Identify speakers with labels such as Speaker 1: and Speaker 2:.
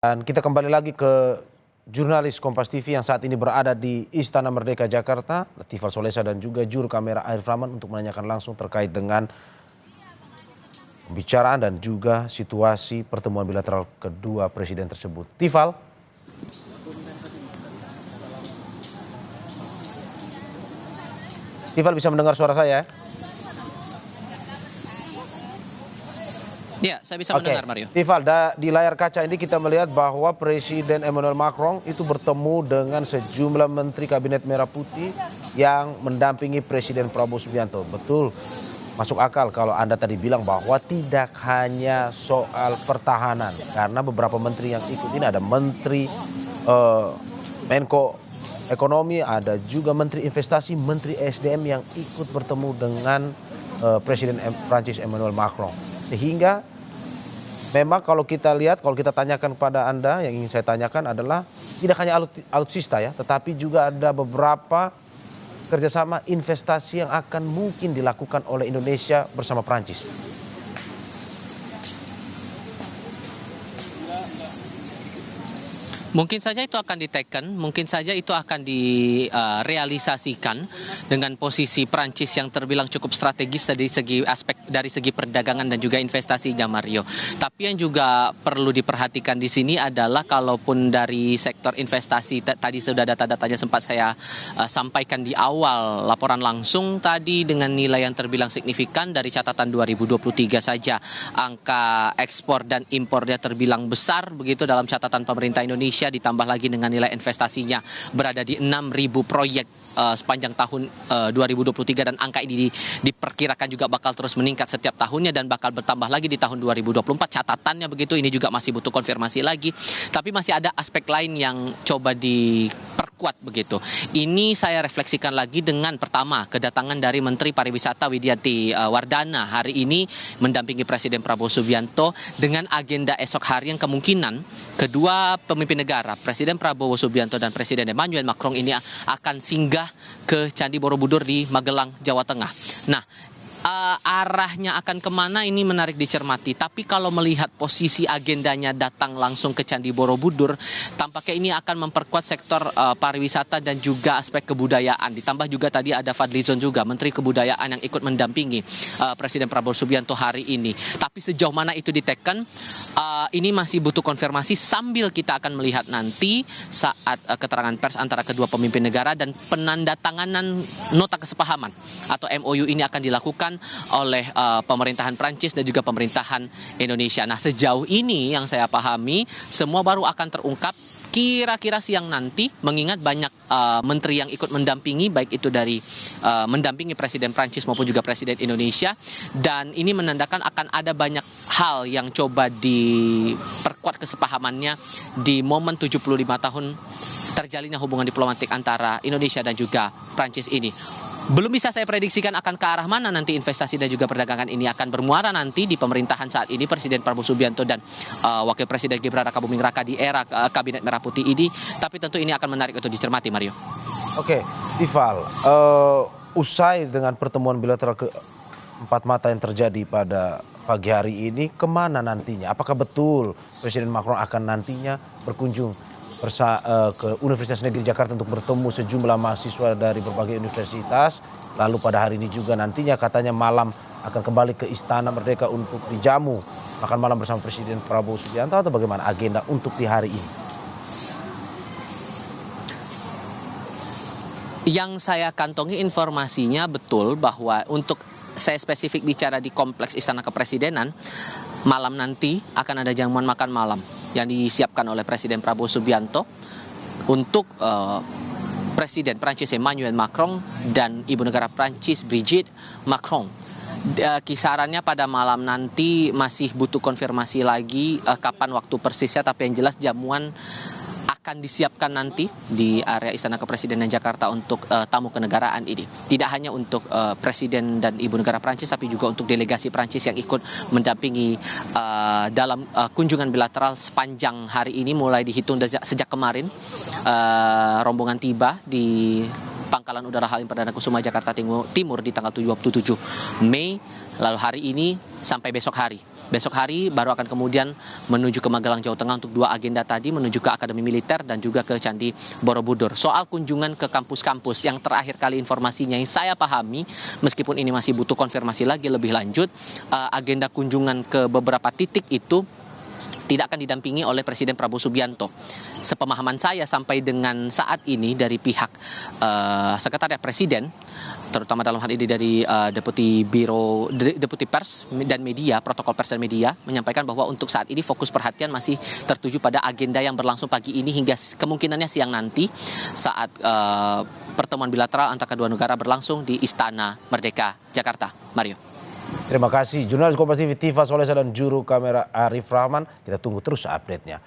Speaker 1: Dan kita kembali lagi ke jurnalis Kompas TV yang saat ini berada di Istana Merdeka Jakarta, Latifah Solesa dan juga juru kamera Arif Rahman untuk menanyakan langsung terkait dengan pembicaraan dan juga situasi pertemuan bilateral kedua presiden tersebut. Tifal. Tifal bisa mendengar suara saya?
Speaker 2: Ya, saya bisa mendengar, Mario.
Speaker 1: Tifal, di layar kaca ini kita melihat bahwa Presiden Emmanuel Macron itu bertemu dengan sejumlah Menteri Kabinet Merah Putih yang mendampingi Presiden Prabowo Subianto. Betul, masuk akal kalau Anda tadi bilang bahwa tidak hanya soal pertahanan. Karena beberapa menteri yang ikut ini ada Menteri Menko Ekonomi, ada juga Menteri Investasi, Menteri SDM yang ikut bertemu dengan Presiden Prancis Emmanuel Macron. Sehingga memang kalau kita lihat, kalau kita tanyakan kepada Anda, yang ingin saya tanyakan adalah tidak hanya alutsista ya, tetapi juga ada beberapa kerjasama investasi yang akan mungkin dilakukan oleh Indonesia bersama Prancis.
Speaker 2: Mungkin saja itu akan diteken, mungkin saja itu akan direalisasikan dengan posisi Prancis yang terbilang cukup strategis dari segi perdagangan dan juga investasinya, Mario. Tapi yang juga perlu diperhatikan di sini adalah kalaupun dari sektor investasi tadi sudah data-datanya sempat saya sampaikan di awal laporan langsung tadi dengan nilai yang terbilang signifikan dari catatan 2023 saja. Angka ekspor dan impornya terbilang besar begitu dalam catatan pemerintah Indonesia, ditambah lagi dengan nilai investasinya berada di 6.000 proyek sepanjang tahun 2023 dan angka ini diperkirakan juga bakal terus meningkat setiap tahunnya dan bakal bertambah lagi di tahun 2024. Catatannya begitu, ini juga masih butuh konfirmasi lagi. Tapi masih ada aspek lain yang coba diperkuat begitu. Ini saya refleksikan lagi dengan pertama kedatangan dari Menteri Pariwisata Widianti Wardana hari ini mendampingi Presiden Prabowo Subianto dengan agenda esok hari yang kemungkinan kedua pemimpin negara, Presiden Prabowo Subianto dan Presiden Emmanuel Macron ini akan singgah ke Candi Borobudur di Magelang, Jawa Tengah. Nah, arahnya akan kemana ini menarik dicermati. Tapi kalau melihat posisi agendanya datang langsung ke Candi Borobudur, tampaknya ini akan memperkuat sektor pariwisata dan juga aspek kebudayaan. Ditambah juga tadi ada Fadlizon juga, Menteri Kebudayaan yang ikut mendampingi Presiden Prabowo Subianto hari ini. Tapi sejauh mana itu diteken, ini masih butuh konfirmasi sambil kita akan melihat nanti saat keterangan pers antara kedua pemimpin negara dan penandatanganan nota kesepahaman atau MOU ini akan dilakukan oleh pemerintahan Prancis dan juga pemerintahan Indonesia. Nah, sejauh ini yang saya pahami semua baru akan terungkap kira-kira siang nanti, mengingat banyak menteri yang ikut mendampingi, baik itu dari mendampingi Presiden Prancis maupun juga Presiden Indonesia, dan ini menandakan akan ada banyak hal yang coba diperkuat kesepahamannya di momen 75 tahun terjalinnya hubungan diplomatik antara Indonesia dan juga Prancis ini. Belum bisa saya prediksikan akan ke arah mana nanti investasi dan juga perdagangan ini akan bermuara nanti di pemerintahan saat ini Presiden Prabowo Subianto dan Wakil Presiden Gibran Raka Buming Raka di era Kabinet Merah Putih ini. Tapi tentu ini akan menarik untuk dicermati, Mario.
Speaker 1: Oke, Tifal, usai dengan pertemuan bilateral keempat mata yang terjadi pada pagi hari ini, kemana nantinya? Apakah betul Presiden Macron akan nantinya berkunjung ke Universitas Negeri Jakarta untuk bertemu sejumlah mahasiswa dari berbagai universitas. Lalu pada hari ini juga nantinya katanya malam akan kembali ke Istana Merdeka untuk dijamu makan malam bersama Presiden Prabowo Subianto, atau bagaimana agenda untuk di hari ini?
Speaker 2: Yang saya kantongi informasinya betul bahwa untuk saya spesifik bicara di kompleks Istana Kepresidenan, malam nanti akan ada jamuan makan malam yang disiapkan oleh Presiden Prabowo Subianto untuk Presiden Prancis Emmanuel Macron dan Ibu Negara Prancis Brigitte Macron. Kisarannya pada malam nanti masih butuh konfirmasi lagi kapan waktu persisnya, tapi yang jelas jamuan akan disiapkan nanti di area Istana Kepresidenan Jakarta untuk tamu kenegaraan ini. Tidak hanya untuk Presiden dan Ibu Negara Prancis, tapi juga untuk delegasi Prancis yang ikut mendampingi dalam kunjungan bilateral sepanjang hari ini, mulai dihitung sejak kemarin rombongan tiba di Pangkalan Udara Halim Perdana Kusuma Jakarta Timur di tanggal 27 Mei, lalu hari ini sampai besok hari Besok hari baru akan kemudian menuju ke Magelang, Jawa Tengah untuk 2 agenda tadi, menuju ke Akademi Militer dan juga ke Candi Borobudur. Soal kunjungan ke kampus-kampus yang terakhir kali informasinya yang saya pahami, meskipun ini masih butuh konfirmasi lagi lebih lanjut, agenda kunjungan ke beberapa titik itu tidak akan didampingi oleh Presiden Prabowo Subianto. Sepemahaman saya sampai dengan saat ini dari pihak Sekretariat Presiden, terutama dalam hal ini dari Deputi Pers dan Media, Protokol Pers dan Media, menyampaikan bahwa untuk saat ini fokus perhatian masih tertuju pada agenda yang berlangsung pagi ini hingga kemungkinannya siang nanti saat pertemuan bilateral antara kedua negara berlangsung di Istana Merdeka, Jakarta. Mario.
Speaker 1: Terima kasih jurnalis Kompas TV Tifa Solesa dan juru kamera Arif Rahman. Kita tunggu terus update-nya.